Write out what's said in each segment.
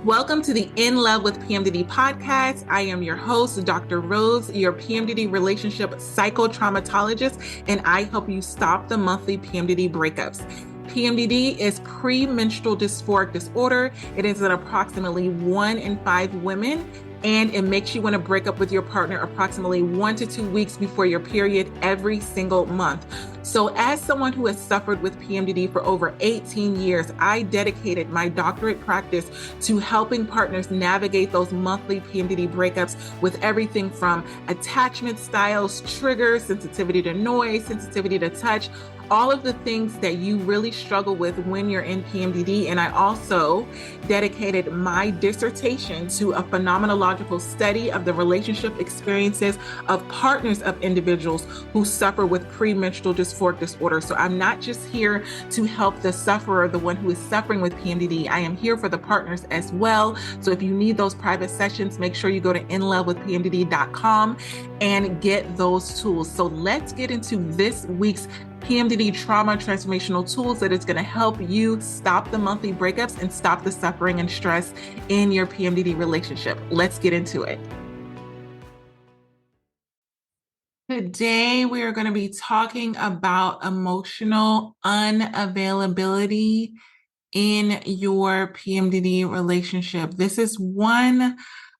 Welcome to the In Love with PMDD podcast. I am your host, Dr. Rose, your PMDD relationship psychotraumatologist, and I help you stop the monthly PMDD breakups. PMDD is premenstrual dysphoric disorder. It is in approximately 1 in 5 women, and it makes you want to break up with your partner approximately 1 to 2 weeks before your period every single month. So as someone who has suffered with PMDD for over 18 years, I dedicated my doctorate practice to helping partners navigate those monthly PMDD breakups with everything from attachment styles, triggers, sensitivity to noise, sensitivity to touch, all of the things that you really struggle with when you're in PMDD. And I also dedicated my dissertation to a phenomenological study of the relationship experiences of partners of individuals who suffer with premenstrual dysphoric disorder. So I'm not just here to help the sufferer, the one who is suffering with PMDD. I am here for the partners as well. So if you need those private sessions, make sure you go to inlovewithpmdd.com and get those tools. So let's get into this week's PMDD trauma transformational tools that is going to help you stop the monthly breakups and stop the suffering and stress in your PMDD relationship. Let's get into it. Today, we are going to be talking about emotional unavailability in your PMDD relationship. This is one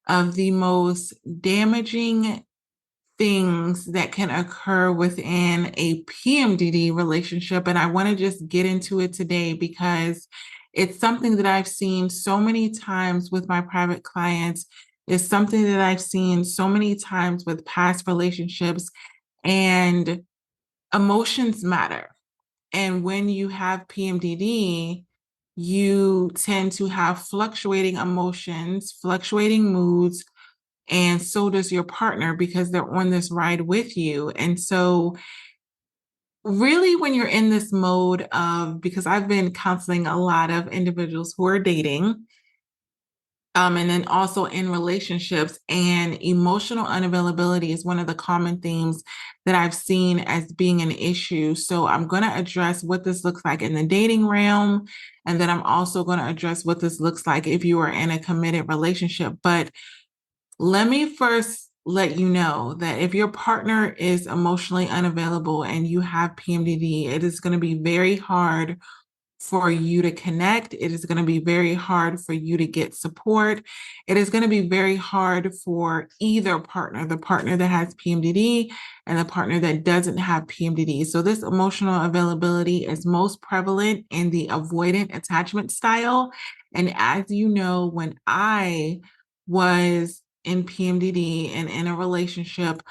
of the most damaging things that can occur within a PMDD relationship. And I want to just get into it today because it's something that I've seen so many times with my private clients. It's something that I've seen so many times with past relationships, and emotions matter. And when you have PMDD, you tend to have fluctuating emotions, fluctuating moods, and so does your partner because they're on this ride with you. And so really when you're in this mode of, because I've been counseling a lot of individuals who are dating, and then also in relationships, and emotional unavailability is one of the common themes that I've seen as being an issue. So I'm going to address what this looks like in the dating realm. And then I'm also going to address what this looks like if you are in a committed relationship. But let me first let you know that if your partner is emotionally unavailable and you have PMDD, it is going to be very hard for you to connect. It is going to be very hard for you to get support. It is going to be very hard for either partner, the partner that has PMDD and the partner that doesn't have PMDD. So this emotional availability is most prevalent in the avoidant attachment style. And as you know, when I was in PMDD and in a relationship,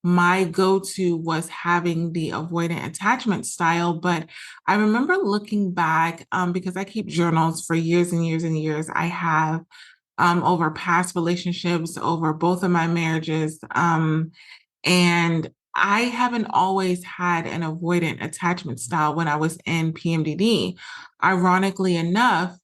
my go-to was having the avoidant attachment style. But I remember looking back, because I keep journals for years and years and years. I have over past relationships, over both of my marriages. And I haven't always had an avoidant attachment style when I was in PMDD. Ironically enough,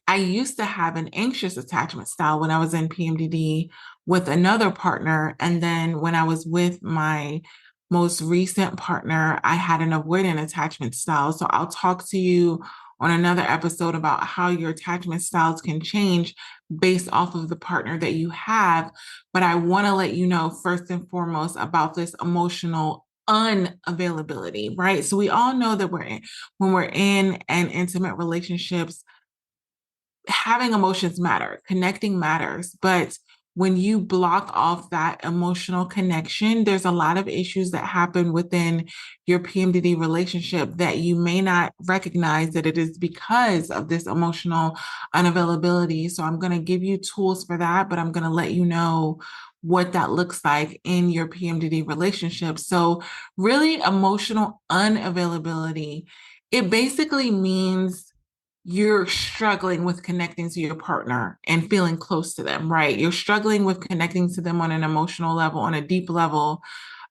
I used to have an anxious attachment style when I was in PMDD with another partner. And then when I was with my most recent partner, I had an avoidant attachment style. So I'll talk to you on another episode about how your attachment styles can change based off of the partner that you have. But I want to let you know first and foremost about this emotional unavailability, right? So we all know that when we're in an intimate relationships, having emotions matter, connecting matters, but when you block off that emotional connection, there's a lot of issues that happen within your PMDD relationship that you may not recognize that it is because of this emotional unavailability. So I'm going to give you tools for that, but I'm going to let you know what that looks like in your PMDD relationship. So really, emotional unavailability, it basically means you're struggling with connecting to your partner and feeling close to them, right? You're struggling with connecting to them on an emotional level, on a deep level.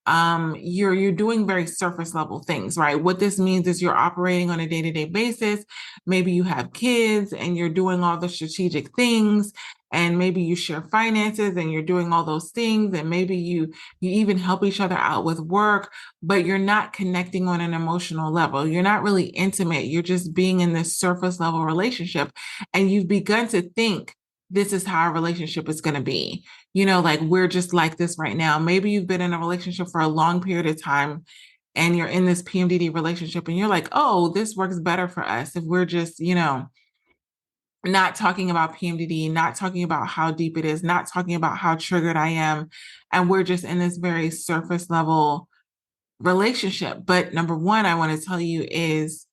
You're doing very surface level things, right? What this means is you're operating on a day-to-day basis. Maybe you have kids and you're doing all the strategic things, and maybe you share finances and you're doing all those things, and maybe you even help each other out with work, but you're not connecting on an emotional level. You're not really intimate. You're just being in this surface level relationship, and you've begun to think this is how our relationship is going to be. Like we're just like this right now. Maybe you've been in a relationship for a long period of time and you're in this PMDD relationship and you're like, oh, this works better for us if we're just, not talking about PMDD, not talking about how deep it is, not talking about how triggered I am. And we're just in this very surface level relationship. But number one, I want to tell you is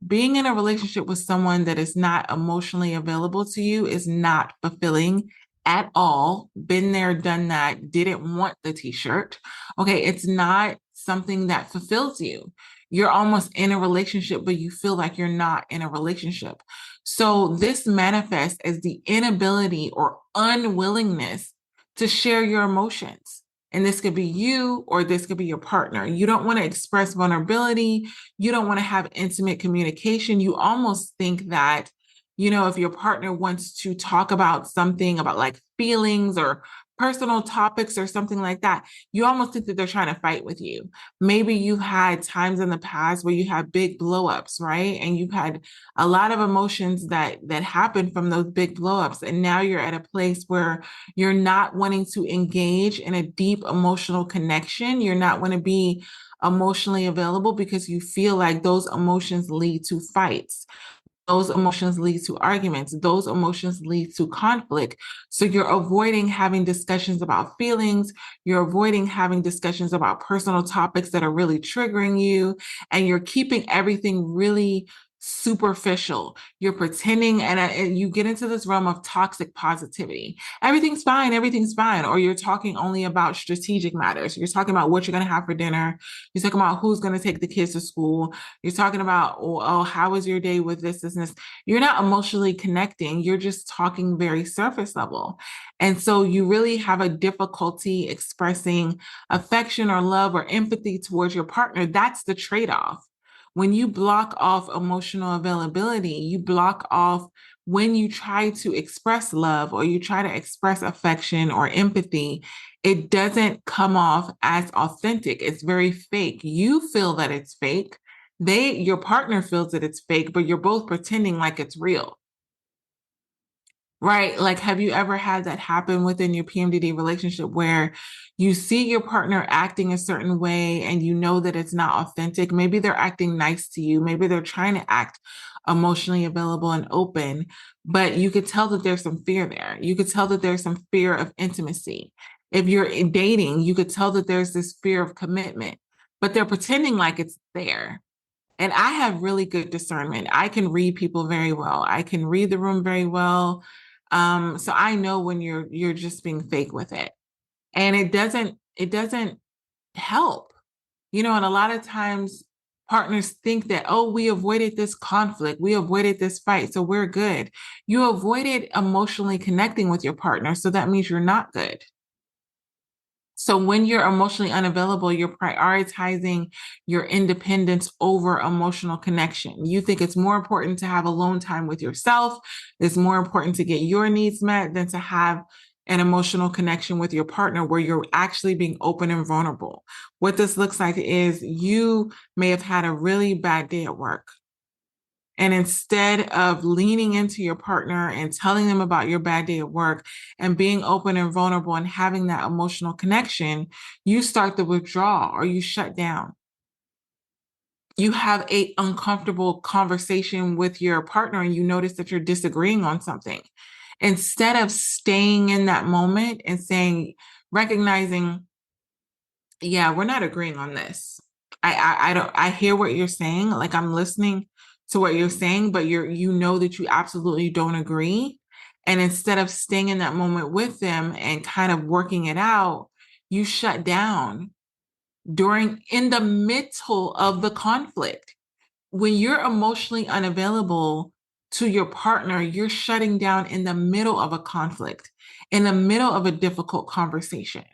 being in a relationship with someone that is not emotionally available to you is not fulfilling at all. Been there, done that, didn't want the t-shirt. Okay, it's not something that fulfills you. You're almost in a relationship, but you feel like you're not in a relationship. So this manifests as the inability or unwillingness to share your emotions. And this could be you or this could be your partner. You don't want to express vulnerability. You don't want to have intimate communication. You almost think that, if your partner wants to talk about something about like feelings or personal topics or something like that, you almost think that they're trying to fight with you. Maybe you've had times in the past where you had big blowups, right? And you've had a lot of emotions that happen from those big blowups. And now you're at a place where you're not wanting to engage in a deep emotional connection. You're not want to be emotionally available because you feel like those emotions lead to fights. Those emotions lead to arguments. Those emotions lead to conflict. So you're avoiding having discussions about feelings. You're avoiding having discussions about personal topics that are really triggering you. And you're keeping everything really superficial. You're pretending, and you get into this realm of toxic positivity. Everything's fine. Everything's fine. Or you're talking only about strategic matters. You're talking about what you're going to have for dinner. You're talking about who's going to take the kids to school. You're talking about, oh, how was your day with this, this, and this? You're not emotionally connecting. You're just talking very surface level. And so you really have a difficulty expressing affection or love or empathy towards your partner. That's the trade-off. When you block off emotional availability, you block off when you try to express love or you try to express affection or empathy, it doesn't come off as authentic. It's very fake. You feel that it's fake. Your partner feels that it's fake, but you're both pretending like it's real. Right? Like, have you ever had that happen within your PMDD relationship where you see your partner acting a certain way and you know that it's not authentic? Maybe they're acting nice to you. Maybe they're trying to act emotionally available and open, but you could tell that there's some fear there. You could tell that there's some fear of intimacy. If you're dating, you could tell that there's this fear of commitment, but they're pretending like it's there. And I have really good discernment. I can read people very well. I can read the room very well. So I know when you're just being fake with it. And it doesn't help. And a lot of times partners think that, oh, we avoided this conflict, we avoided this fight, so we're good. You avoided emotionally connecting with your partner, so that means you're not good. So when you're emotionally unavailable, you're prioritizing your independence over emotional connection. You think it's more important to have alone time with yourself. It's more important to get your needs met than to have an emotional connection with your partner where you're actually being open and vulnerable. What this looks like is you may have had a really bad day at work. And instead of leaning into your partner and telling them about your bad day at work and being open and vulnerable and having that emotional connection, you start to withdraw or you shut down. You have a uncomfortable conversation with your partner and you notice that you're disagreeing on something. Instead of staying in that moment and recognizing, yeah, we're not agreeing on this. I don't, I hear what you're saying. Like I'm listening to what you're saying, but you know that you absolutely don't agree. And instead of staying in that moment with them and kind of working it out, you shut down in the middle of the conflict. When you're emotionally unavailable to your partner, you're shutting down in the middle of a conflict, in the middle of a difficult conversation.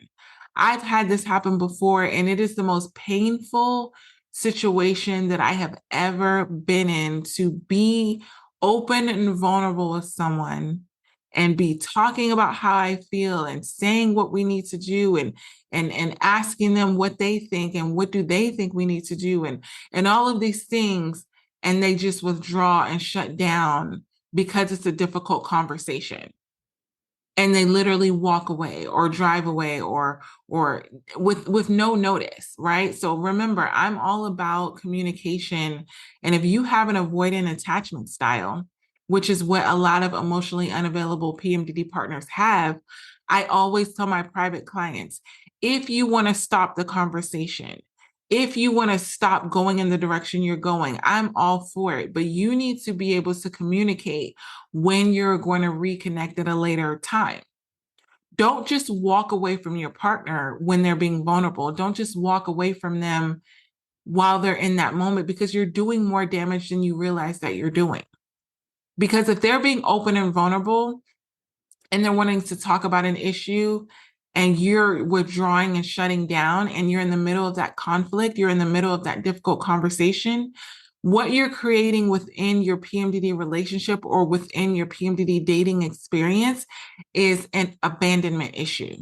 I've had this happen before, and it is the most painful situation that I have ever been in, to be open and vulnerable with someone and be talking about how I feel and saying what we need to do, and asking them what they think and what do they think we need to do, and all of these things, and they just withdraw and shut down because it's a difficult conversation, and they literally walk away or drive away, or with no notice, right? So remember, I'm all about communication. And if you have an avoidant attachment style, which is what a lot of emotionally unavailable PMDD partners have, I always tell my private clients, if you want to stop the conversation, if you want to stop going in the direction you're going, I'm all for it. But you need to be able to communicate when you're going to reconnect at a later time. Don't just walk away from your partner when they're being vulnerable. Don't just walk away from them while they're in that moment, because you're doing more damage than you realize that you're doing. Because if they're being open and vulnerable and they're wanting to talk about an issue, and you're withdrawing and shutting down, and you're in the middle of that conflict, you're in the middle of that difficult conversation, what you're creating within your PMDD relationship or within your PMDD dating experience is an abandonment issue.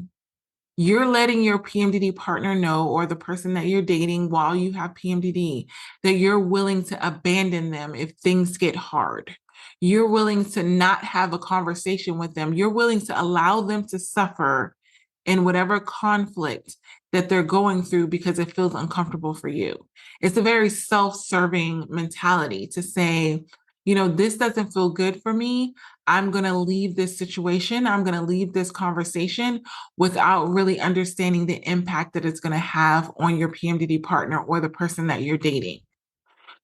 You're letting your PMDD partner know, or the person that you're dating while you have PMDD, that you're willing to abandon them if things get hard. You're willing to not have a conversation with them. You're willing to allow them to suffer in whatever conflict that they're going through because it feels uncomfortable for you. It's a very self-serving mentality to say, this doesn't feel good for me. I'm going to leave this situation. I'm going to leave this conversation without really understanding the impact that it's going to have on your PMDD partner or the person that you're dating.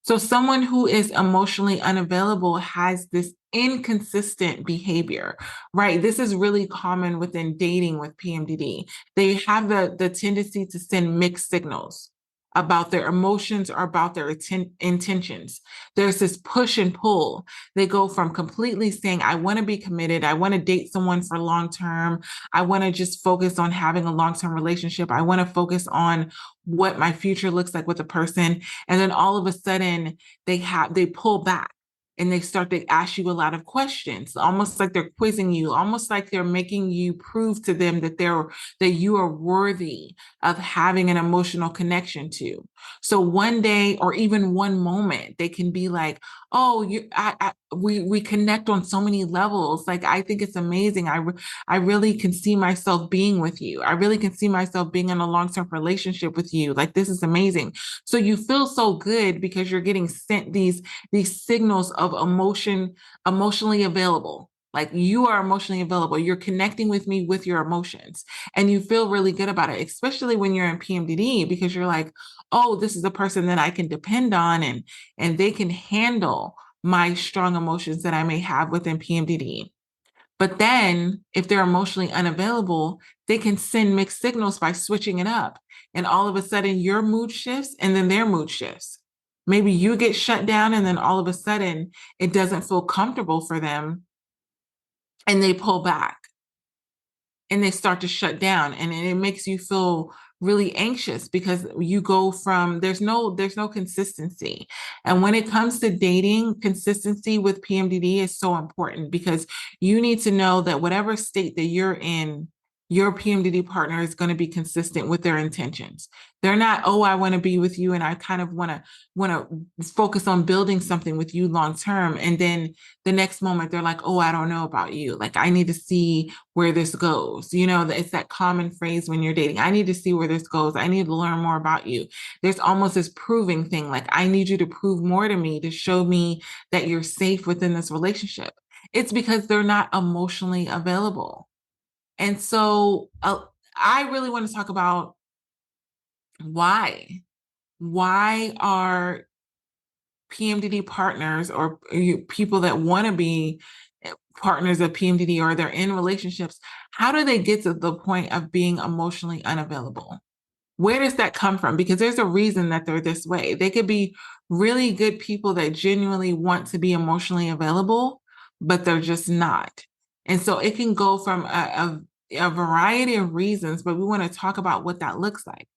So someone who is emotionally unavailable has this inconsistent behavior, right? This is really common within dating with PMDD. They have the tendency to send mixed signals about their emotions or about their intentions. There's this push and pull. They go from completely saying, I want to be committed. I want to date someone for long term. I want to just focus on having a long-term relationship. I want to focus on what my future looks like with a person. And then all of a sudden they pull back and they start to ask you a lot of questions, almost like they're quizzing you, almost like they're making you prove to them that you are worthy of having an emotional connection to. So one day, or even one moment, they can be like, oh, we connect on so many levels. Like, I think it's amazing. I really can see myself being with you. I really can see myself being in a long-term relationship with you. Like, this is amazing. So you feel so good because you're getting sent these signals of emotionally available. Like, you are emotionally available. You're connecting with me with your emotions, and you feel really good about it, especially when you're in PMDD, because you're like, oh, this is a person that I can depend on, and they can handle my strong emotions that I may have within PMDD. But then if they're emotionally unavailable, they can send mixed signals by switching it up. And all of a sudden your mood shifts and then their mood shifts. Maybe you get shut down and then all of a sudden it doesn't feel comfortable for them and they pull back and they start to shut down, and it makes you feel really anxious because you go from there's no consistency. And when it comes to dating, consistency with PMDD is so important, because you need to know that whatever state that you're in, your PMDD partner is going to be consistent with their intentions. They're not, oh, I want to be with you and I kind of want to focus on building something with you long term. And then the next moment they're like, oh, I don't know about you. Like, I need to see where this goes. It's that common phrase when you're dating. I need to see where this goes. I need to learn more about you. There's almost this proving thing. Like, I need you to prove more to me, to show me that you're safe within this relationship. It's because they're not emotionally available. And so I really want to talk about why. Why are PMDD partners, or people that want to be partners of PMDD, or they're in relationships, how do they get to the point of being emotionally unavailable? Where does that come from? Because there's a reason that they're this way. They could be really good people that genuinely want to be emotionally available, but they're just not. And so it can go from a variety of reasons, but we want to talk about what that looks like.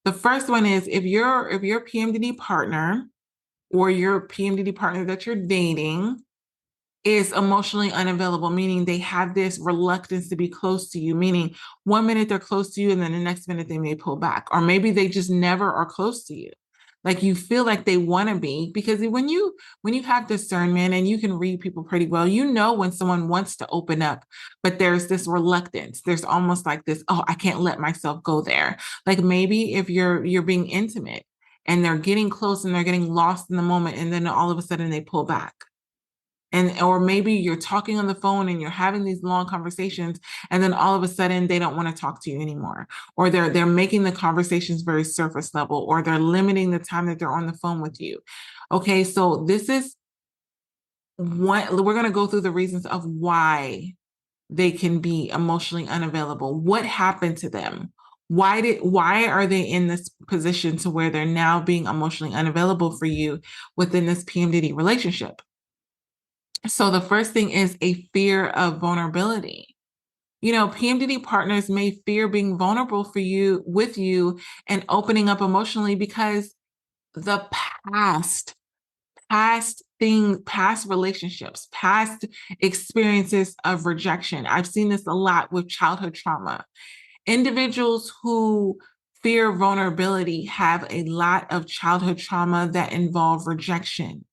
The first one is, if your PMDD partner or your PMDD partner that you're dating is emotionally unavailable, meaning they have this reluctance to be close to you, meaning one minute they're close to you and then the next minute they may pull back, or maybe they just never are close to you. Like you feel like they want to be, because when you have discernment and you can read people pretty well, you know when someone wants to open up, but there's this reluctance. There's almost like this, oh, I can't let myself go there. Like maybe if you're being intimate and they're getting close and they're getting lost in the moment, and then all of a sudden they pull back. And or maybe you're talking on the phone and you're having these long conversations, and then all of a sudden they don't want to talk to you anymore, or they're making the conversations very surface level, or they're limiting the time that they're on the phone with you. Okay, so this is what we're going to go through, the reasons of why they can be emotionally unavailable. What happened to them? Why are they in this position to where they're now being emotionally unavailable for you within this PMDD relationship? So the first thing is a fear of vulnerability. PMDD partners may fear being vulnerable for you with you and opening up emotionally because the past relationships, past experiences of rejection. I've seen this a lot with childhood trauma. Individuals who fear vulnerability have a lot of childhood trauma that involve rejection,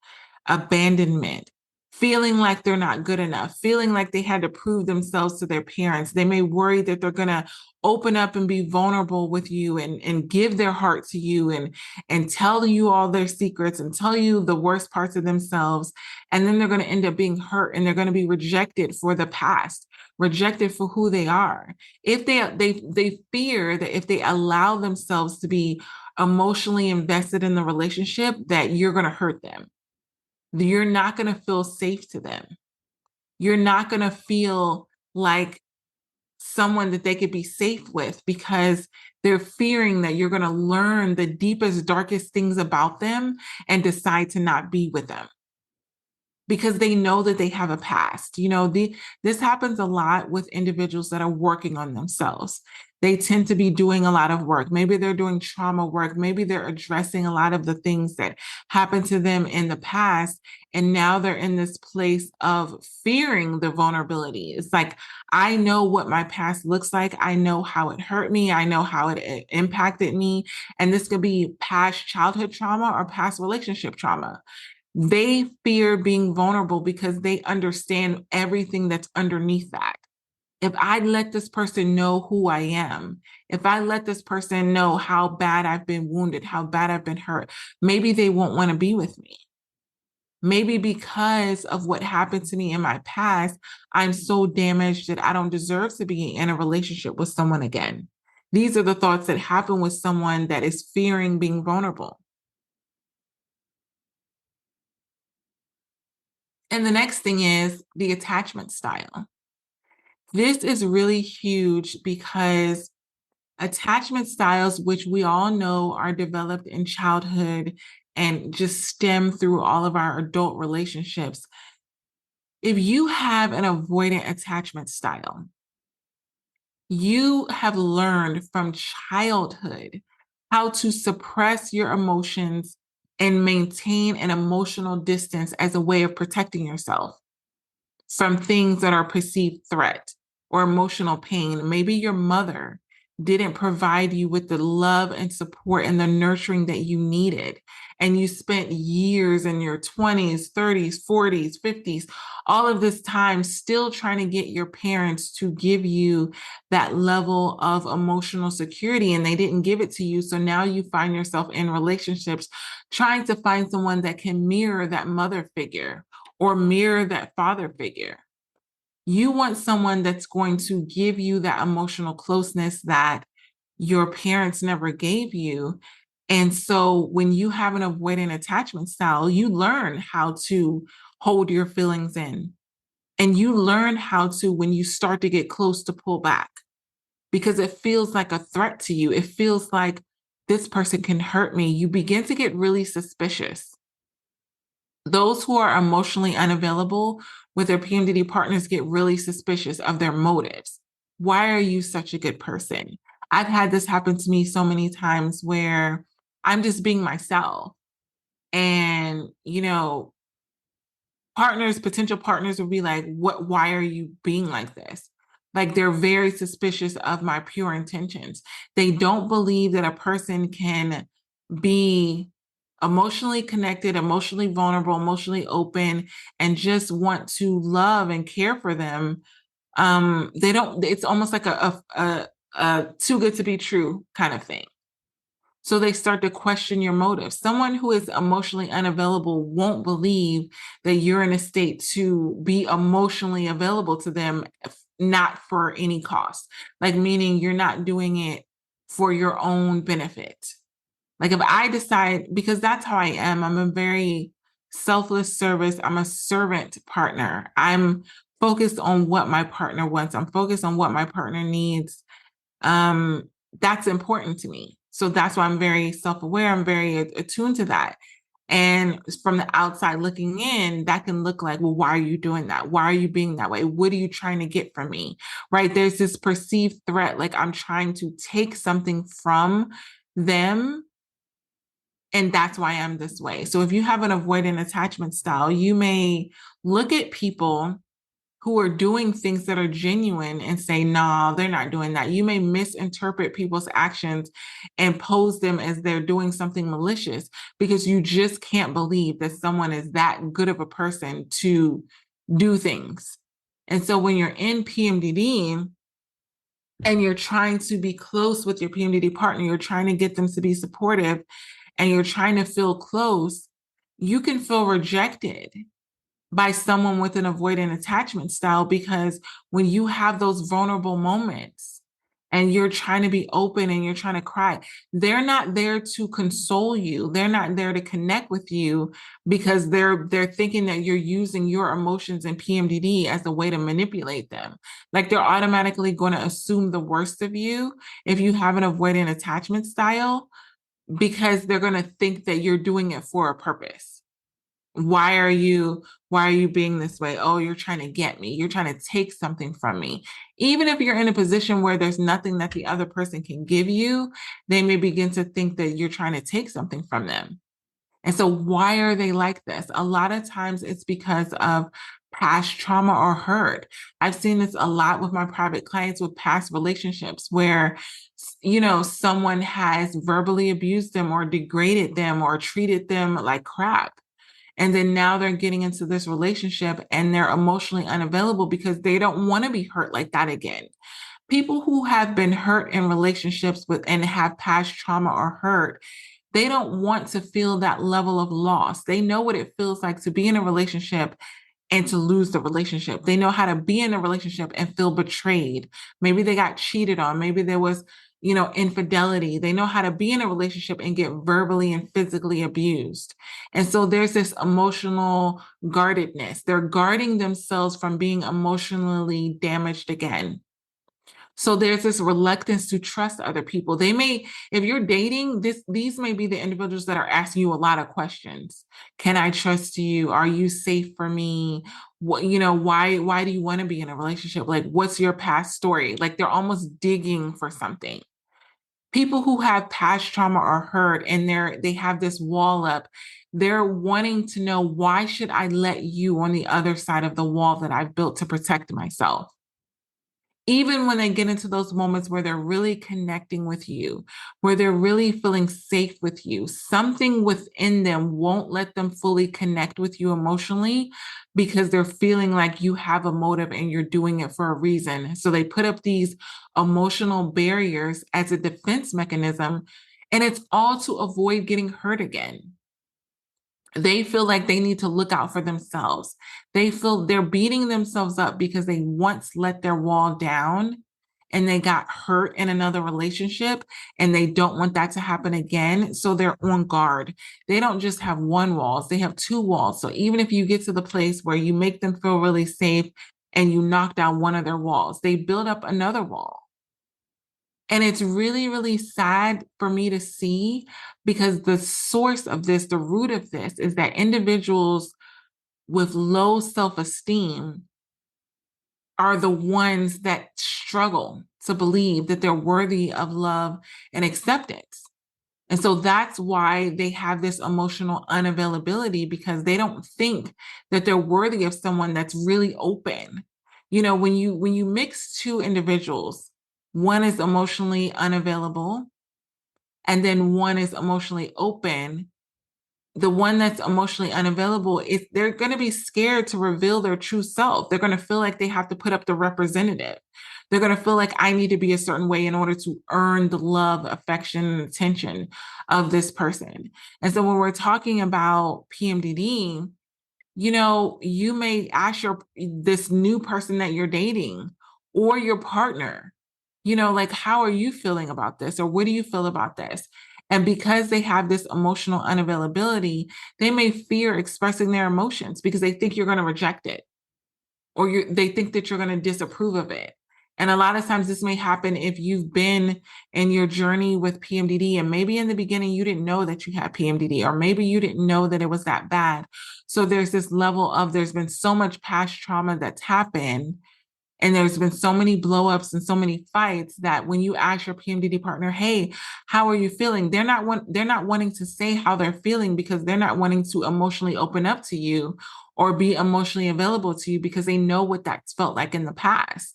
abandonment, feeling like they're not good enough, feeling like they had to prove themselves to their parents. They may worry that they're going to open up and be vulnerable with you and give their heart to you and tell you all their secrets and tell you the worst parts of themselves. And then they're going to end up being hurt, and they're going to be rejected for the past, rejected for who they are. If they fear that if they allow themselves to be emotionally invested in the relationship, that you're going to hurt them. You're not going to feel safe to them. You're not going to feel like someone that they could be safe with, because they're fearing that you're going to learn the deepest, darkest things about them and decide to not be with them, because they know that they have a past. This happens a lot with individuals that are working on themselves. They tend to be doing a lot of work. Maybe they're doing trauma work. Maybe they're addressing a lot of the things that happened to them in the past. And now they're in this place of fearing the vulnerability. It's like, I know what my past looks like. I know how it hurt me. I know how it impacted me. And this could be past childhood trauma or past relationship trauma. They fear being vulnerable because they understand everything that's underneath that. If I let this person know who I am, if I let this person know how bad I've been wounded, how bad I've been hurt, maybe they won't want to be with me. Maybe because of what happened to me in my past, I'm so damaged that I don't deserve to be in a relationship with someone again. These are the thoughts that happen with someone that is fearing being vulnerable. And the next thing is the attachment style. This is really huge because attachment styles, which we all know are developed in childhood and just stem through all of our adult relationships. If you have an avoidant attachment style, you have learned from childhood how to suppress your emotions and maintain an emotional distance as a way of protecting yourself from things that are perceived threat or emotional pain. Maybe your mother didn't provide you with the love and support and the nurturing that you needed. And you spent years in your 20s, 30s, 40s, 50s, all of this time still trying to get your parents to give you that level of emotional security, and they didn't give it to you. So now you find yourself in relationships trying to find someone that can mirror that mother figure or mirror that father figure. You want someone that's going to give you that emotional closeness that your parents never gave you. And so when you have an avoidant attachment style, you learn how to hold your feelings in. And you learn how to, when you start to get close, to pull back, because it feels like a threat to you. It feels like this person can hurt me. You begin to get really suspicious. Those who are emotionally unavailable with their PMDD partners get really suspicious of their motives. Why are you such a good person? I've had this happen to me so many times where I'm just being myself. And, potential partners will be like, why are you being like this? Like they're very suspicious of my pure intentions. They don't believe that a person can be emotionally connected, emotionally vulnerable, emotionally open, and just want to love and care for them. They don't, it's almost like a too good to be true kind of thing. So they start to question your motives. Someone who is emotionally unavailable won't believe that you're in a state to be emotionally available to them, not for any cost. Like, meaning you're not doing it for your own benefit. Like, if I decide, because that's how I am, I'm a very selfless service, I'm a servant partner. I'm focused on what my partner wants, I'm focused on what my partner needs. That's important to me. So that's why I'm very self-aware. I'm very attuned to that. And from the outside looking in, that can look like, well, why are you doing that? Why are you being that way? What are you trying to get from me? Right? There's this perceived threat, like I'm trying to take something from them. And that's why I'm this way. So if you have an avoidant attachment style, you may look at people who are doing things that are genuine and say, nah, they're not doing that. You may misinterpret people's actions and pose them as they're doing something malicious because you just can't believe that someone is that good of a person to do things. And so when you're in PMDD and you're trying to be close with your PMDD partner, you're trying to get them to be supportive and you're trying to feel close, you can feel rejected by someone with an avoidant attachment style, because when you have those vulnerable moments and you're trying to be open and you're trying to cry, they're not there to console you. They're not there to connect with you because they're thinking that you're using your emotions and PMDD as a way to manipulate them. Like they're automatically going to assume the worst of you if you have an avoidant attachment style, because they're going to think that you're doing it for a purpose. Why are you being this way? Oh, you're trying to get me. You're trying to take something from me. Even if you're in a position where there's nothing that the other person can give you, they may begin to think that you're trying to take something from them. And so why are they like this? A lot of times it's because of past trauma or hurt. I've seen this a lot with my private clients with past relationships where, someone has verbally abused them or degraded them or treated them like crap. And then now they're getting into this relationship and they're emotionally unavailable because they don't want to be hurt like that again. People who have been hurt in relationships with and have past trauma or hurt, they don't want to feel that level of loss. They know what it feels like to be in a relationship and to lose the relationship. They know how to be in a relationship and feel betrayed. Maybe they got cheated on. Maybe there was, infidelity. They know how to be in a relationship and get verbally and physically abused. And so there's this emotional guardedness. They're guarding themselves from being emotionally damaged again. So there's this reluctance to trust other people. They may, if you're dating, these may be the individuals that are asking you a lot of questions. Can I trust you? Are you safe for me? What, why do you want to be in a relationship? Like, what's your past story? Like they're almost digging for something. People who have past trauma or hurt and they have this wall up, they're wanting to know, why should I let you on the other side of the wall that I've built to protect myself? Even when they get into those moments where they're really connecting with you, where they're really feeling safe with you, something within them won't let them fully connect with you emotionally because they're feeling like you have a motive and you're doing it for a reason. So they put up these emotional barriers as a defense mechanism, and it's all to avoid getting hurt again. They feel like they need to look out for themselves. They feel they're beating themselves up because they once let their wall down and they got hurt in another relationship and they don't want that to happen again. So they're on guard. They don't just have one wall, they have two walls. So even if you get to the place where you make them feel really safe and you knock down one of their walls, they build up another wall. And it's really, really sad for me to see, because the source of this, the root of this, is that individuals with low self-esteem are the ones that struggle to believe that they're worthy of love and acceptance. And so that's why they have this emotional unavailability, because they don't think that they're worthy of someone that's really open. When you mix two individuals, one is emotionally unavailable and then one is emotionally open. The one that's emotionally unavailable, is they're going to be scared to reveal their true self. They're going to feel like they have to put up the representative. They're going to feel like I need to be a certain way in order to earn the love, affection, and attention of this person. And so when we're talking about PMDD, you may ask this new person that you're dating or your partner, like, how are you feeling about this? Or what do you feel about this? And because they have this emotional unavailability, they may fear expressing their emotions because they think you're going to reject it, or they think that you're going to disapprove of it. And a lot of times this may happen if you've been in your journey with PMDD and maybe in the beginning you didn't know that you had PMDD, or maybe you didn't know that it was that bad. So there's this level of, there's been so much past trauma that's happened, and there's been so many blowups and so many fights, that when you ask your PMDD partner, hey, how are you feeling? They're not wanting to say how they're feeling, because they're not wanting to emotionally open up to you or be emotionally available to you, because they know what that's felt like in the past,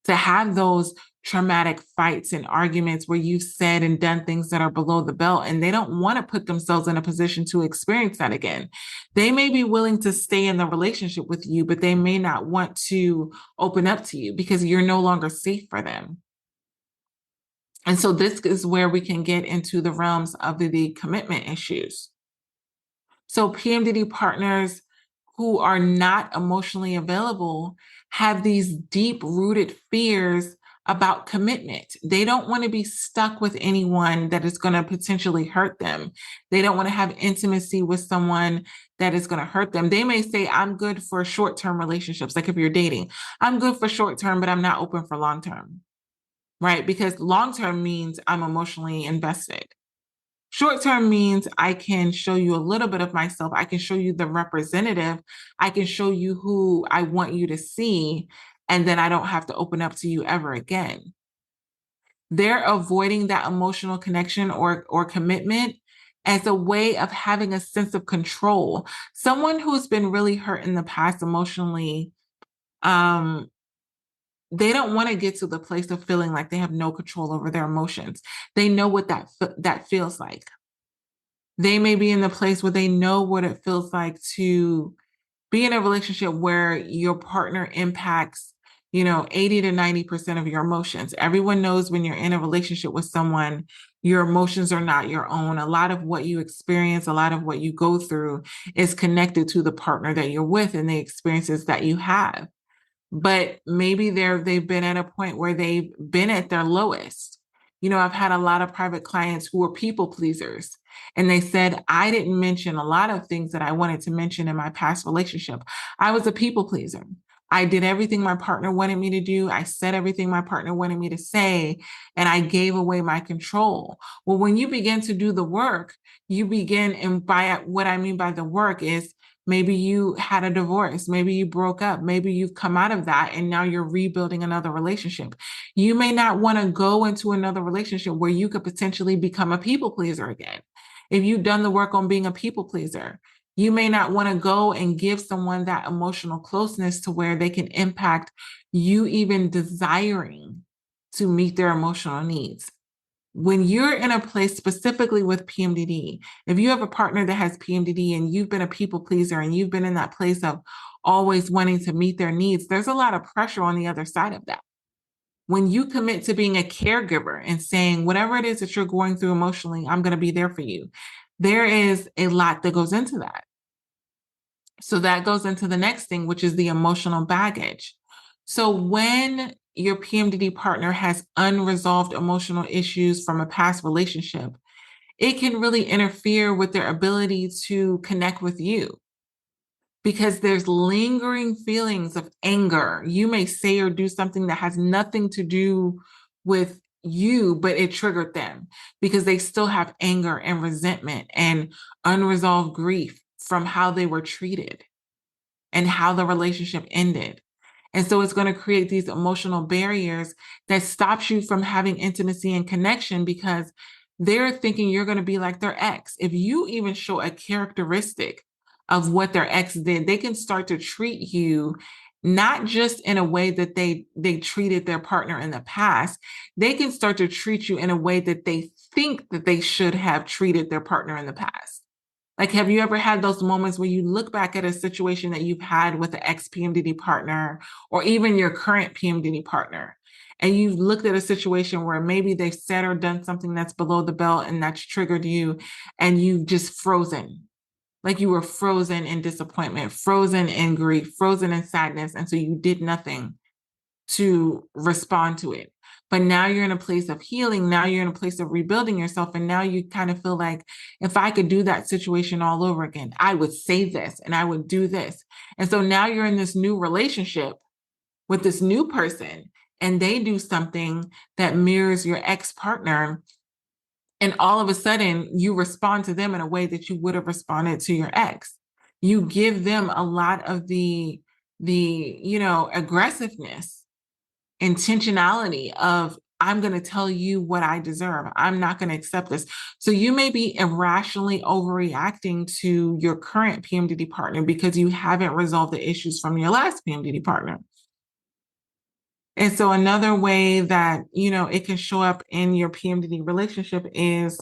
to have those traumatic fights and arguments where you've said and done things that are below the belt, and they don't want to put themselves in a position to experience that again. They may be willing to stay in the relationship with you, but they may not want to open up to you because you're no longer safe for them. And so this is where we can get into the realms of the commitment issues. So PMDD partners who are not emotionally available have these deep rooted fears about commitment. They don't want to be stuck with anyone that is going to potentially hurt them. They don't want to have intimacy with someone that is going to hurt them. They may say, I'm good for short-term relationships. Like if you're dating, I'm good for short-term, but I'm not open for long-term, right? Because long-term means I'm emotionally invested. Short term means I can show you a little bit of myself. I can show you the representative. I can show you who I want you to see. And then I don't have to open up to you ever again. They're avoiding that emotional connection or commitment as a way of having a sense of control. Someone who's been really hurt in the past emotionally, they don't want to get to the place of feeling like they have no control over their emotions. They know what that feels like. They may be in the place where they know what it feels like to be in a relationship where your partner impacts, 80 to 90% of your emotions. Everyone knows when you're in a relationship with someone, your emotions are not your own. A lot of what you experience, a lot of what you go through is connected to the partner that you're with and the experiences that you have. But maybe they've been at a point where they've been at their lowest. I've had a lot of private clients who were people pleasers, and they said, I didn't mention a lot of things that I wanted to mention in my past relationship. I was a people pleaser. I did everything my partner wanted me to do. I said everything my partner wanted me to say, and I gave away my control. Well, when you begin to do the work, you begin, and by what I mean by the work is, maybe you had a divorce, maybe you broke up, maybe you've come out of that and now you're rebuilding another relationship. You may not want to go into another relationship where you could potentially become a people pleaser again. If you've done the work on being a people pleaser, you may not want to go and give someone that emotional closeness to where they can impact you even desiring to meet their emotional needs. When you're in a place specifically with PMDD, if you have a partner that has PMDD and you've been a people pleaser and you've been in that place of always wanting to meet their needs, there's a lot of pressure on the other side of that. When you commit to being a caregiver and saying, whatever it is that you're going through emotionally, I'm going to be there for you, there is a lot that goes into that. So that goes into the next thing, which is the emotional baggage. So when your PMDD partner has unresolved emotional issues from a past relationship, it can really interfere with their ability to connect with you, because there's lingering feelings of anger. You may say or do something that has nothing to do with you, but it triggered them because they still have anger and resentment and unresolved grief from how they were treated and how the relationship ended. And so it's going to create these emotional barriers that stops you from having intimacy and connection, because they're thinking you're going to be like their ex. If you even show a characteristic of what their ex did, they can start to treat you not just in a way that they treated their partner in the past. They can start to treat you in a way that they think that they should have treated their partner in the past. Like, have you ever had those moments where you look back at a situation that you've had with an ex PMDD partner or even your current PMDD partner, and you've looked at a situation where maybe they've said or done something that's below the belt and that's triggered you, and you've just frozen? Like, you were frozen in disappointment, frozen in grief, frozen in sadness. And so you did nothing to respond to it. But now you're in a place of healing. Now you're in a place of rebuilding yourself. And now you kind of feel like, if I could do that situation all over again, I would say this and I would do this. And so now you're in this new relationship with this new person, and they do something that mirrors your ex-partner. And all of a sudden, you respond to them in a way that you would have responded to your ex. You give them a lot of the aggressiveness, intentionality of, I'm going to tell you what I deserve. I'm not going to accept this. So you may be irrationally overreacting to your current PMDD partner because you haven't resolved the issues from your last PMDD partner. And so another way that, it can show up in your PMDD relationship is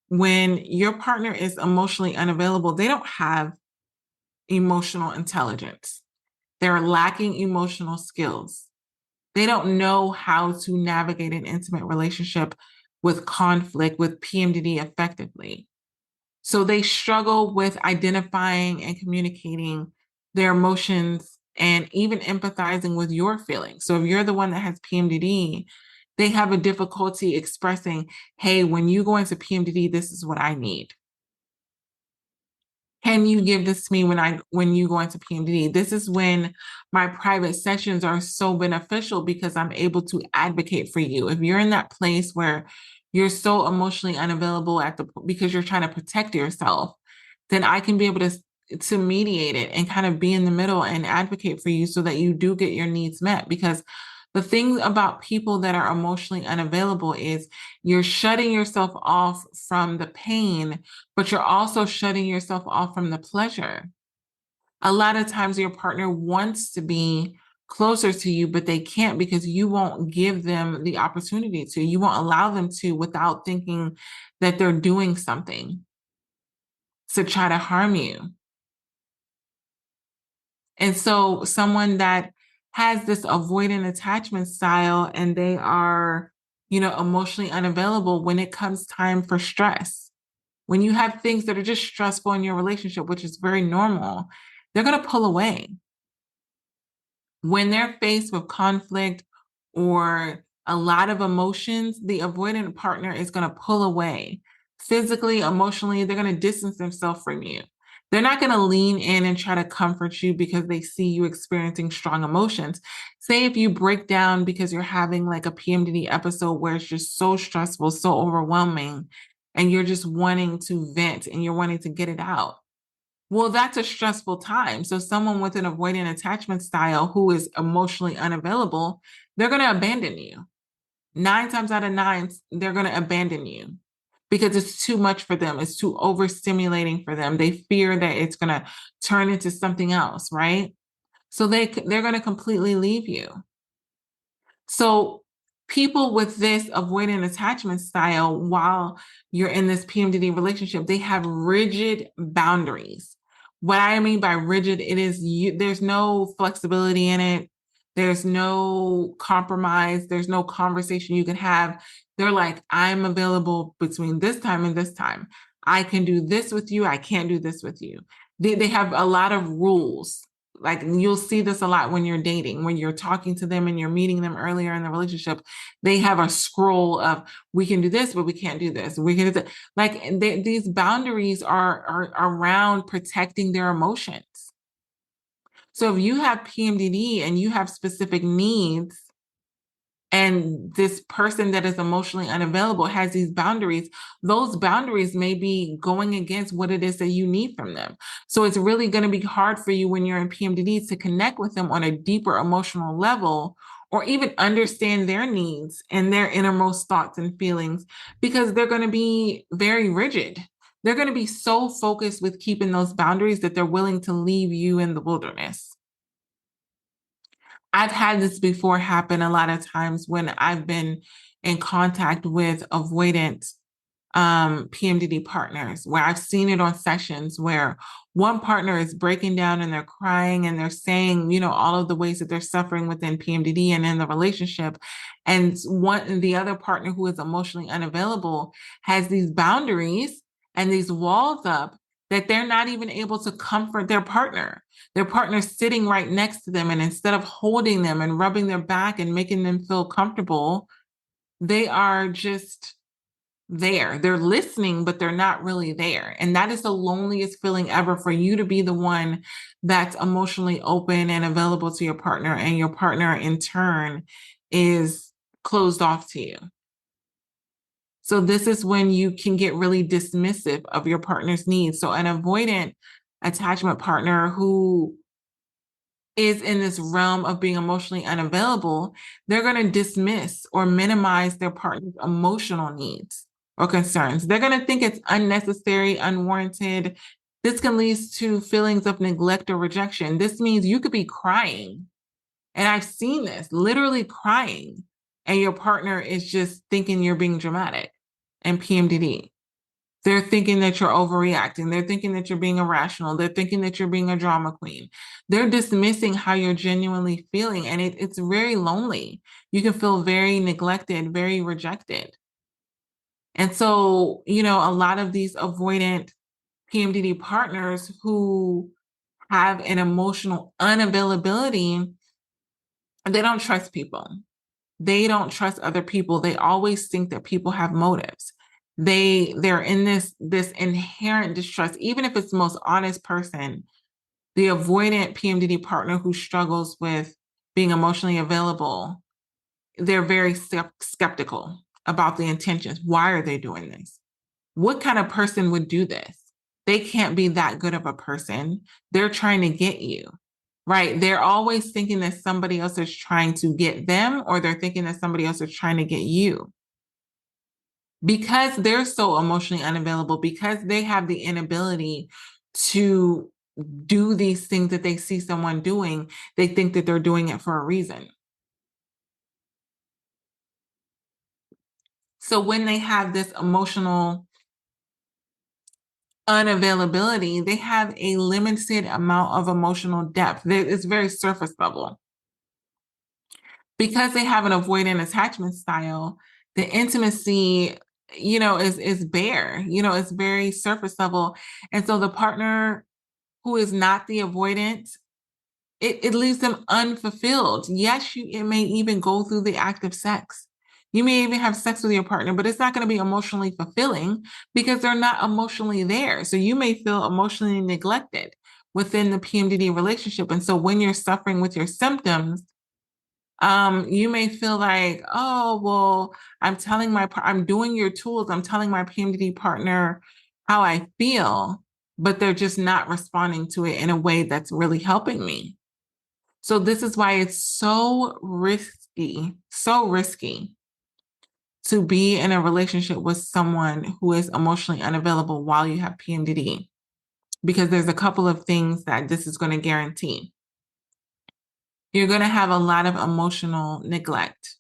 when your partner is emotionally unavailable. They don't have emotional intelligence. They're lacking emotional skills. They don't know how to navigate an intimate relationship with conflict, with PMDD effectively. So they struggle with identifying and communicating their emotions and even empathizing with your feelings. So if you're the one that has PMDD, they have a difficulty expressing, hey, when you go into PMDD, this is what I need. Can you give this to me when you go into PMDD? This is when my private sessions are so beneficial because I'm able to advocate for you. If you're in that place where you're so emotionally unavailable because you're trying to protect yourself, then I can be able to mediate it and kind of be in the middle and advocate for you so that you do get your needs met. Because the thing about people that are emotionally unavailable is you're shutting yourself off from the pain, but you're also shutting yourself off from the pleasure. A lot of times your partner wants to be closer to you, but they can't because you won't give them the opportunity to. You won't allow them to without thinking that they're doing something to try to harm you. And so someone that has this avoidant attachment style and they are, emotionally unavailable when it comes time for stress, when you have things that are just stressful in your relationship, which is very normal, they're going to pull away. When they're faced with conflict or a lot of emotions, the avoidant partner is going to pull away. Physically, emotionally, they're going to distance themselves from you. They're not going to lean in and try to comfort you because they see you experiencing strong emotions. Say if you break down because you're having like a PMDD episode where it's just so stressful, so overwhelming, and you're just wanting to vent and you're wanting to get it out. Well, that's a stressful time. So someone with an avoidant attachment style who is emotionally unavailable, they're going to abandon you. 9 times out of 9, they're going to abandon you because it's too much for them. It's too overstimulating for them. They fear that it's going to turn into something else, right? So they're going to completely leave you. So people with this avoidant attachment style, while you're in this PMDD relationship, they have rigid boundaries. What I mean by rigid, there's no flexibility in it. There's no compromise. There's no conversation you can have. They're like, I'm available between this time and this time. I can do this with you. I can't do this with you. They have a lot of rules. Like, you'll see this a lot when you're dating, when you're talking to them and you're meeting them earlier in the relationship. They have a scroll of, we can do this, but we can't do this. We can do that. Like, these boundaries are around protecting their emotions. So if you have PMDD and you have specific needs, and this person that is emotionally unavailable has these boundaries, those boundaries may be going against what it is that you need from them. So it's really going to be hard for you when you're in PMDD to connect with them on a deeper emotional level, or even understand their needs and their innermost thoughts and feelings, because they're going to be very rigid. They're going to be so focused with keeping those boundaries that they're willing to leave you in the wilderness. I've had this before happen a lot of times when I've been in contact with avoidant PMDD partners, where I've seen it on sessions where one partner is breaking down and they're crying and they're saying, all of the ways that they're suffering within PMDD and in the relationship. And the other partner who is emotionally unavailable has these boundaries and these walls up that they're not even able to comfort their partner. Their partner's sitting right next to them, and instead of holding them and rubbing their back and making them feel comfortable, they are just there. They're listening, but they're not really there. And that is the loneliest feeling ever, for you to be the one that's emotionally open and available to your partner, and your partner in turn is closed off to you. So this is when you can get really dismissive of your partner's needs. So an avoidant attachment partner who is in this realm of being emotionally unavailable, they're going to dismiss or minimize their partner's emotional needs or concerns. They're going to think it's unnecessary, unwarranted. This can lead to feelings of neglect or rejection. This means you could be crying, and I've seen this, literally crying, and your partner is just thinking you're being dramatic and PMDD. They're thinking that you're overreacting. They're thinking that you're being irrational. They're thinking that you're being a drama queen. They're dismissing how you're genuinely feeling, and it's very lonely. You can feel very neglected, very rejected. And so, a lot of these avoidant PMDD partners who have an emotional unavailability, they don't trust people. They don't trust other people. They always think that people have motives. They're in this inherent distrust, even if it's the most honest person. The avoidant PMDD partner who struggles with being emotionally available, they're very skeptical about the intentions. Why are they doing this? What kind of person would do this? They can't be that good of a person. They're trying to get you, right? They're always thinking that somebody else is trying to get them, or they're thinking that somebody else is trying to get you. Because they're so emotionally unavailable, because they have the inability to do these things that they see someone doing, they think that they're doing it for a reason. So when they have this emotional unavailability, they have a limited amount of emotional depth. It's very surface level. Because they have an avoidant attachment style, the intimacy, is bare, it's very surface level. And so the partner who is not the avoidant, it leaves them unfulfilled. Yes, it may even go through the act of sex. You may even have sex with your partner, but it's not going to be emotionally fulfilling because they're not emotionally there. So you may feel emotionally neglected within the PMDD relationship. And so when you're suffering with your symptoms, you may feel like, oh, well, I'm doing your tools. I'm telling my PMDD partner how I feel, but they're just not responding to it in a way that's really helping me. So this is why it's so risky to be in a relationship with someone who is emotionally unavailable while you have PMDD, because there's a couple of things that this is going to guarantee. You're going to have a lot of emotional neglect.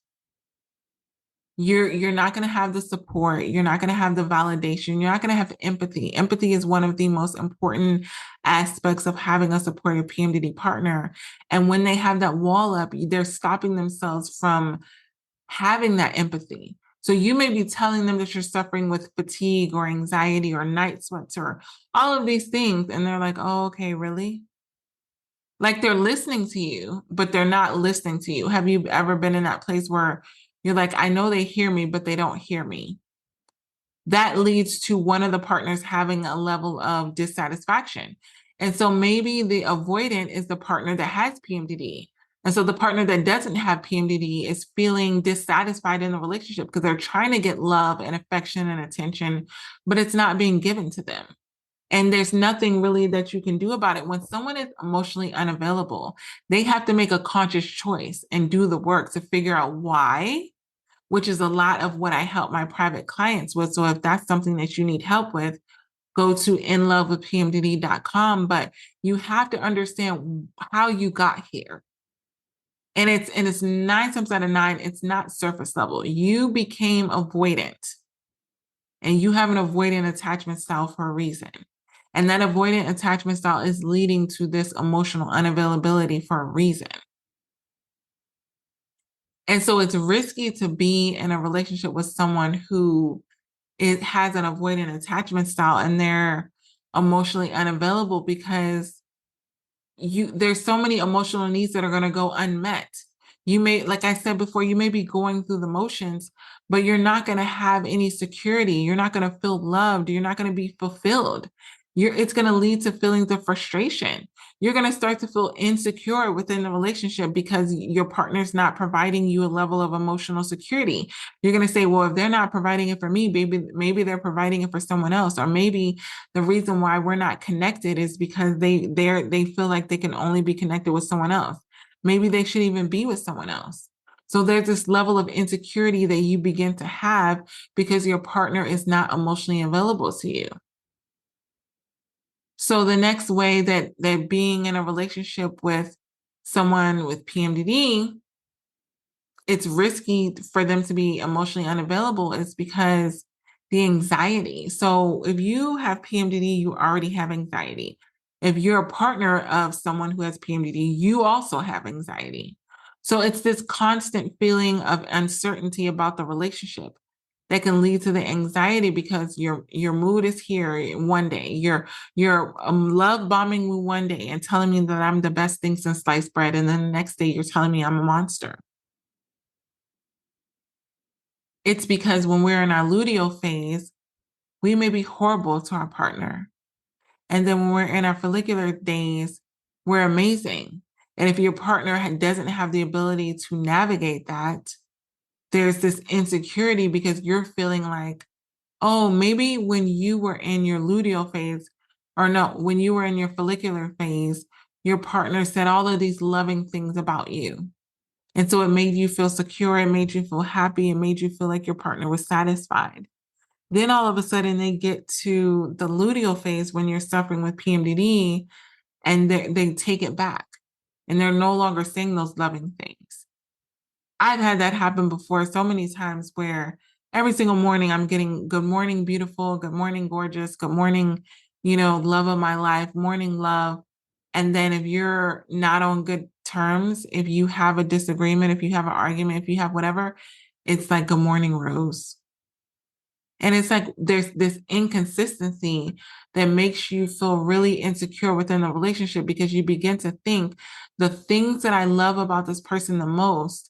You're not going to have the support. You're not going to have the validation. You're not going to have empathy. Empathy is one of the most important aspects of having a supportive PMDD partner. And when they have that wall up, they're stopping themselves from having that empathy. So you may be telling them that you're suffering with fatigue or anxiety or night sweats or all of these things. And they're like, oh, okay, really? Like they're listening to you, but they're not listening to you. Have you ever been in that place where you're like, I know they hear me, but they don't hear me? That leads to one of the partners having a level of dissatisfaction. And so maybe the avoidant is the partner that has PMDD. And so the partner that doesn't have PMDD is feeling dissatisfied in the relationship because they're trying to get love and affection and attention, but it's not being given to them. And there's nothing really that you can do about it. When someone is emotionally unavailable, they have to make a conscious choice and do the work to figure out why, which is a lot of what I help my private clients with. So if that's something that you need help with, go to inlovewithpmdd.com. But you have to understand how you got here. And it's 9 times out of 9, it's not surface level. You became avoidant, and you have an avoidant attachment style for a reason. And that avoidant attachment style is leading to this emotional unavailability for a reason. And so it's risky to be in a relationship with someone who has an avoidant attachment style and they're emotionally unavailable, because there's so many emotional needs that are going to go unmet. You may, like I said before, you may be going through the motions, but you're not going to have any security. You're not going to feel loved. You're not going to be fulfilled. It's going to lead to feelings of frustration. You're going to start to feel insecure within the relationship because your partner's not providing you a level of emotional security. You're going to say, well, if they're not providing it for me, maybe they're providing it for someone else. Or maybe the reason why we're not connected is because they feel like they can only be connected with someone else. Maybe they should even be with someone else. So there's this level of insecurity that you begin to have because your partner is not emotionally available to you. So the next way that being in a relationship with someone with PMDD, it's risky for them to be emotionally unavailable, is because the anxiety. So if you have PMDD, you already have anxiety. If you're a partner of someone who has PMDD, you also have anxiety. So it's this constant feeling of uncertainty about the relationship that can lead to the anxiety, because your mood is here one day, you're love bombing me one day and telling me that I'm the best thing since sliced bread, and then the next day you're telling me I'm a monster. It's because when we're in our luteal phase, we may be horrible to our partner. And then when we're in our follicular days, we're amazing. And if your partner doesn't have the ability to navigate that, there's this insecurity because you're feeling like, oh, maybe when you were in your luteal phase, or no, when you were in your follicular phase, your partner said all of these loving things about you. And so it made you feel secure, it made you feel happy, it made you feel like your partner was satisfied. Then all of a sudden they get to the luteal phase when you're suffering with PMDD, and they take it back and they're no longer saying those loving things. I've had that happen before so many times, where every single morning I'm getting good morning, beautiful, good morning, gorgeous, good morning, love of my life, morning love. And then if you're not on good terms, if you have a disagreement, if you have an argument, if you have whatever, it's like, good morning, Rose. And it's like there's this inconsistency that makes you feel really insecure within the relationship, because you begin to think the things that I love about this person the most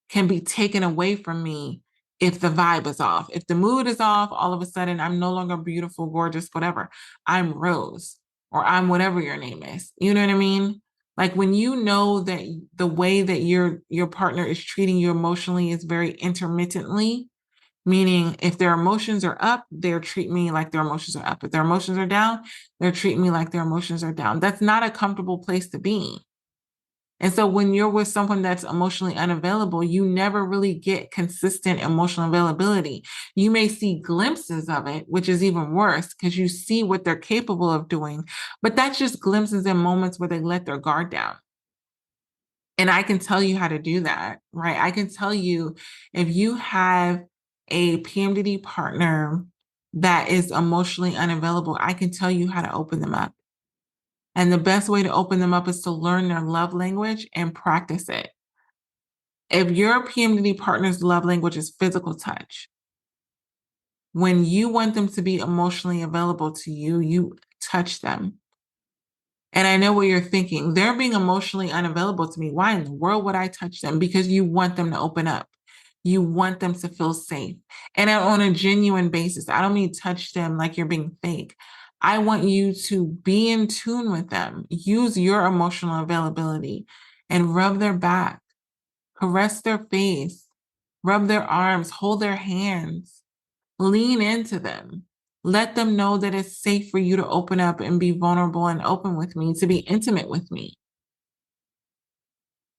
can be taken away from me if the vibe is off. If the mood is off, all of a sudden I'm no longer beautiful, gorgeous, whatever. I'm Rose, or I'm whatever your name is. You know what I mean? Like when you know that the way that your partner is treating you emotionally is very intermittently, meaning if their emotions are up, they're treating me like their emotions are up. If their emotions are down, they're treating me like their emotions are down. That's not a comfortable place to be. And so when you're with someone that's emotionally unavailable, you never really get consistent emotional availability. You may see glimpses of it, which is even worse because you see what they're capable of doing, but that's just glimpses and moments where they let their guard down. And I can tell you how to do that, right? I can tell you, if you have a PMDD partner that is emotionally unavailable, I can tell you how to open them up. And the best way to open them up is to learn their love language and practice it. If your PMDD partner's love language is physical touch, when you want them to be emotionally available to you, you touch them. And I know what you're thinking. They're being emotionally unavailable to me. Why in the world would I touch them? Because you want them to open up. You want them to feel safe. And on a genuine basis, I don't mean touch them like you're being fake. I want you to be in tune with them. Use your emotional availability and rub their back, caress their face, rub their arms, hold their hands, lean into them, Let them know that it's safe for you to open up and be vulnerable and open with me, to be intimate with me.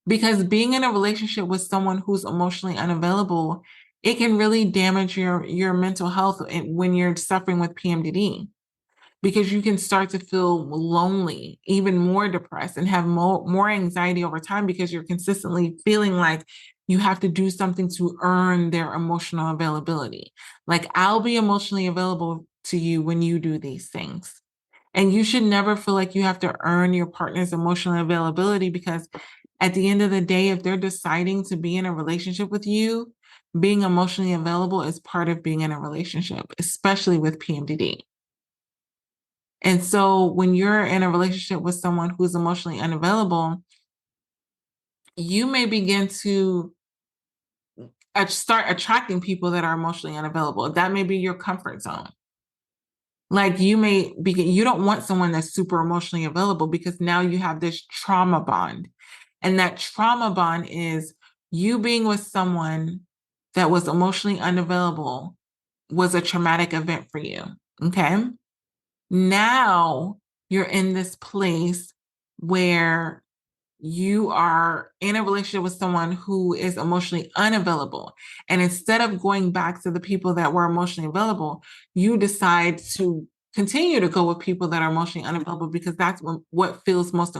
Because being in a relationship with someone who's emotionally unavailable, it can really damage your mental health when you're suffering with PMDD, because you can start to feel lonely, even more depressed, and have more anxiety over time because you're consistently feeling like you have to do something to earn their emotional availability. Like, I'll be emotionally available to you when you do these things. And you should never feel like you have to earn your partner's emotional availability, because at the end of the day, if they're deciding to be in a relationship with you, being emotionally available is part of being in a relationship, especially with PMDD. And so when you're in a relationship with someone who's emotionally unavailable, you may begin to start attracting people that are emotionally unavailable. That may be your comfort zone. Like, you don't want someone that's super emotionally available, because now you have this trauma bond. And that trauma bond is you being with someone that was emotionally unavailable was a traumatic event for you. Okay. Now you're in this place where you are in a relationship with someone who is emotionally unavailable. And instead of going back to the people that were emotionally available, you decide to continue to go with people that are emotionally unavailable, because that's what feels most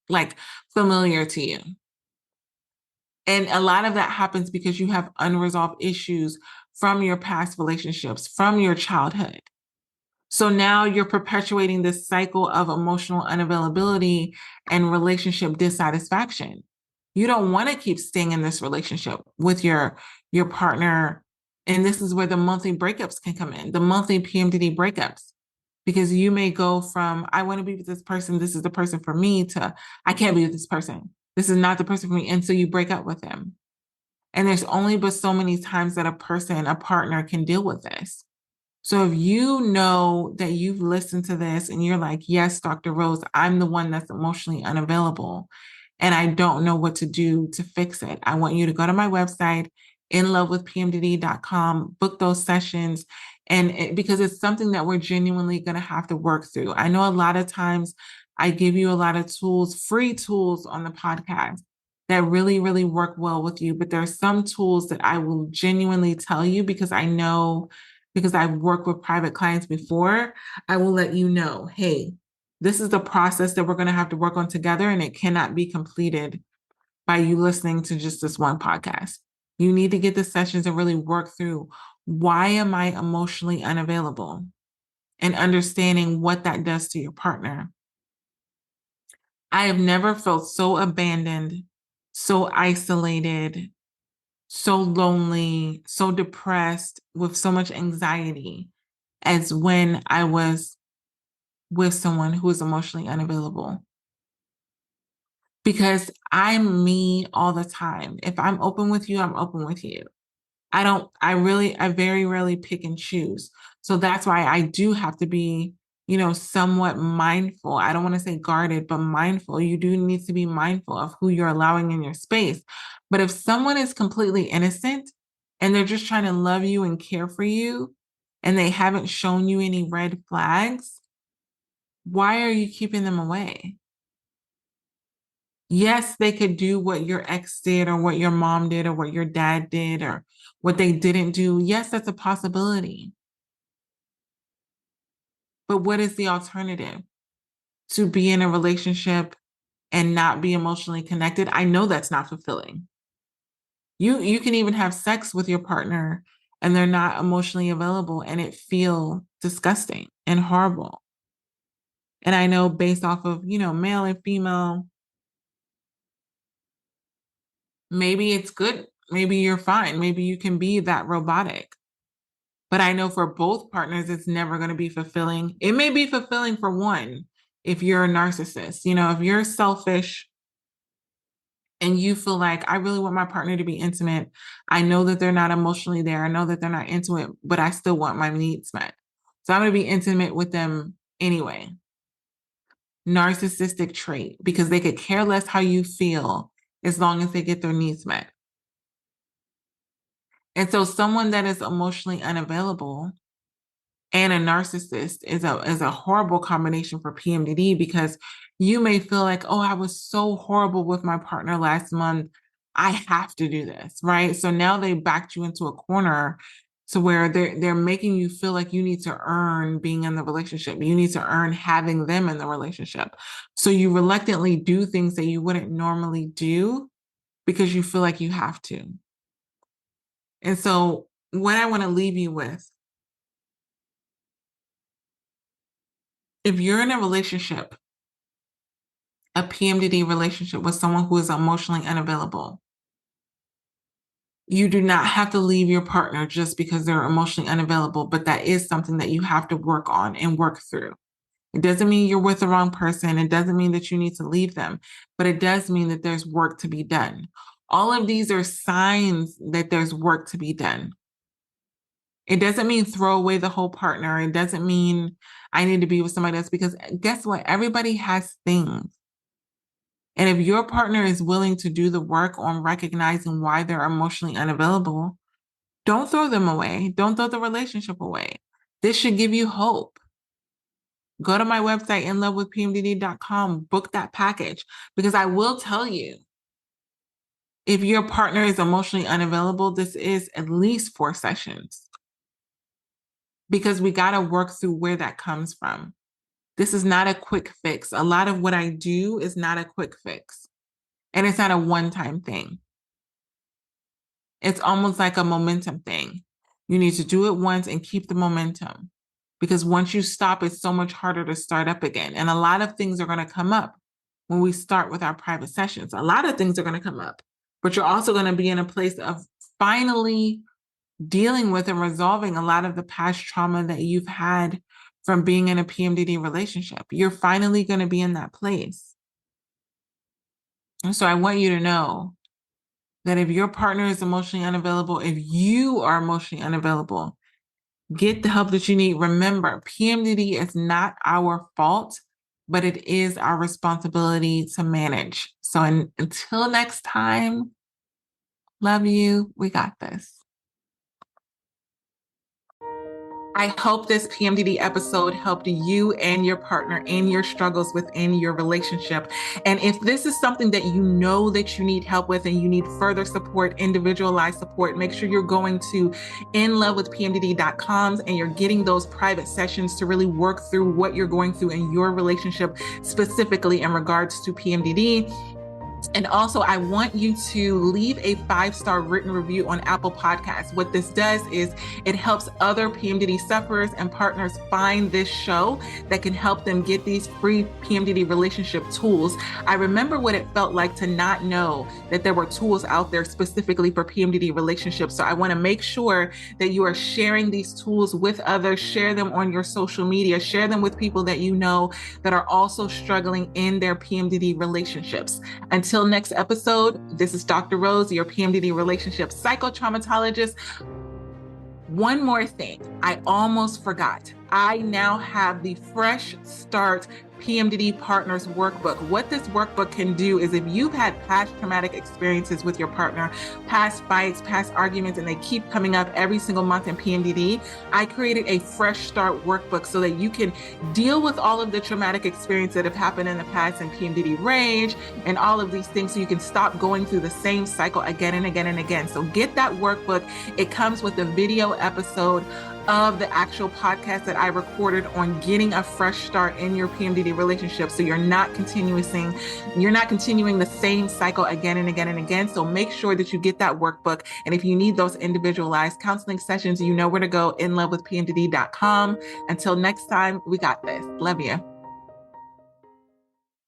like familiar to you. And a lot of that happens because you have unresolved issues from your past relationships, from your childhood. So now you're perpetuating this cycle of emotional unavailability and relationship dissatisfaction. You don't want to keep staying in this relationship with your partner. And this is where the monthly breakups can come in, the monthly PMDD breakups, because you may go from, I want to be with this person, this is the person for me, to, I can't be with this person, this is not the person for me. And so you break up with them. And there's only but so many times that a partner can deal with this. So if you know that you've listened to this and you're like, yes, Dr. Rose, I'm the one that's emotionally unavailable and I don't know what to do to fix it, I want you to go to my website, inlovewithpmdd.com, book those sessions. And because it's something that we're genuinely going to have to work through. I know a lot of times I give you a lot of tools, free tools on the podcast that really, really work well with you. But there are some tools that I will genuinely tell you, because I know, because I've worked with private clients before, I will let you know, hey, this is the process that we're going to have to work on together, and it cannot be completed by you listening to just this one podcast. You need to get the sessions and really work through, why am I emotionally unavailable, and understanding what that does to your partner. I have never felt so abandoned, so isolated, so lonely, so depressed, with so much anxiety as when I was with someone who is emotionally unavailable. Because I'm me all the time. If I'm open with you, I'm open with you. I very rarely pick and choose. So that's why I do have to be, somewhat mindful. I don't want to say guarded, but mindful. You do need to be mindful of who you're allowing in your space. But if someone is completely innocent and they're just trying to love you and care for you, and they haven't shown you any red flags, why are you keeping them away? Yes, they could do what your ex did, or what your mom did, or what your dad did, or what they didn't do. Yes, that's a possibility. But what is the alternative? To be in a relationship and not be emotionally connected? I know that's not fulfilling. You can even have sex with your partner and they're not emotionally available, and it feel disgusting and horrible. And I know, based off of, male and female, maybe it's good. Maybe you're fine. Maybe you can be that robotic. But I know for both partners, it's never going to be fulfilling. It may be fulfilling for one if you're a narcissist. If you're selfish and you feel like, I really want my partner to be intimate, I know that they're not emotionally there, I know that they're not into it, but I still want my needs met. So I'm going to be intimate with them anyway. Narcissistic trait, because they could care less how you feel as long as they get their needs met. And so someone that is emotionally unavailable and a narcissist is a horrible combination for PMDD, because you may feel like, oh, I was so horrible with my partner last month, I have to do this, right? So now they backed you into a corner to where they're making you feel like you need to earn being in the relationship. You need to earn having them in the relationship. So you reluctantly do things that you wouldn't normally do because you feel like you have to. And so what I want to leave you with, if you're in a relationship, a PMDD relationship with someone who is emotionally unavailable, you do not have to leave your partner just because they're emotionally unavailable, but that is something that you have to work on and work through. It doesn't mean you're with the wrong person. It doesn't mean that you need to leave them, but it does mean that there's work to be done. All of these are signs that there's work to be done. It doesn't mean throw away the whole partner. It doesn't mean I need to be with somebody else, because guess what? Everybody has things. And if your partner is willing to do the work on recognizing why they're emotionally unavailable, don't throw them away. Don't throw the relationship away. This should give you hope. Go to my website, inlovewithpmdd.com, book that package, because I will tell you, if your partner is emotionally unavailable, this is at least 4 sessions, because we got to work through where that comes from. This is not a quick fix. A lot of what I do is not a quick fix, and it's not a one-time thing. It's almost like a momentum thing. You need to do it once and keep the momentum, because once you stop, it's so much harder to start up again. And a lot of things are going to come up when we start with our private sessions. A lot of things are going to come up, but you're also going to be in a place of finally dealing with and resolving a lot of the past trauma that you've had from being in a PMDD relationship. You're finally going to be in that place. And so I want you to know that if your partner is emotionally unavailable, if you are emotionally unavailable, get the help that you need. Remember, PMDD is not our fault, but it is our responsibility to manage. So until next time, love you. We got this. I hope this PMDD episode helped you and your partner in your struggles within your relationship. And if this is something that you know that you need help with and you need further support, individualized support, make sure you're going to inlovewithpmdd.com and you're getting those private sessions to really work through what you're going through in your relationship, specifically in regards to PMDD. And also, I want you to leave a 5-star written review on Apple Podcasts. What this does is it helps other PMDD sufferers and partners find this show that can help them get these free PMDD relationship tools. I remember what it felt like to not know that there were tools out there specifically for PMDD relationships. So I want to make sure that you are sharing these tools with others, share them on your social media, share them with people that you know that are also struggling in their PMDD relationships. Until next episode, this is Dr. Rose, your PMDD relationship psychotraumatologist. One more thing, I almost forgot. I now have the Fresh Start PMDD Partners Workbook. What this workbook can do is, if you've had past traumatic experiences with your partner, past fights, past arguments, and they keep coming up every single month in PMDD, I created a Fresh Start Workbook so that you can deal with all of the traumatic experiences that have happened in the past in PMDD rage and all of these things, so you can stop going through the same cycle again and again and again. So get that workbook. It comes with a video episode of the actual podcast that I recorded on getting a fresh start in your PMDD relationship, so you're not continuing the same cycle again and again and again. So make sure that you get that workbook. And if you need those individualized counseling sessions, you know where to go, inlovewithpmdd.com. Until next time, we got this. Love you.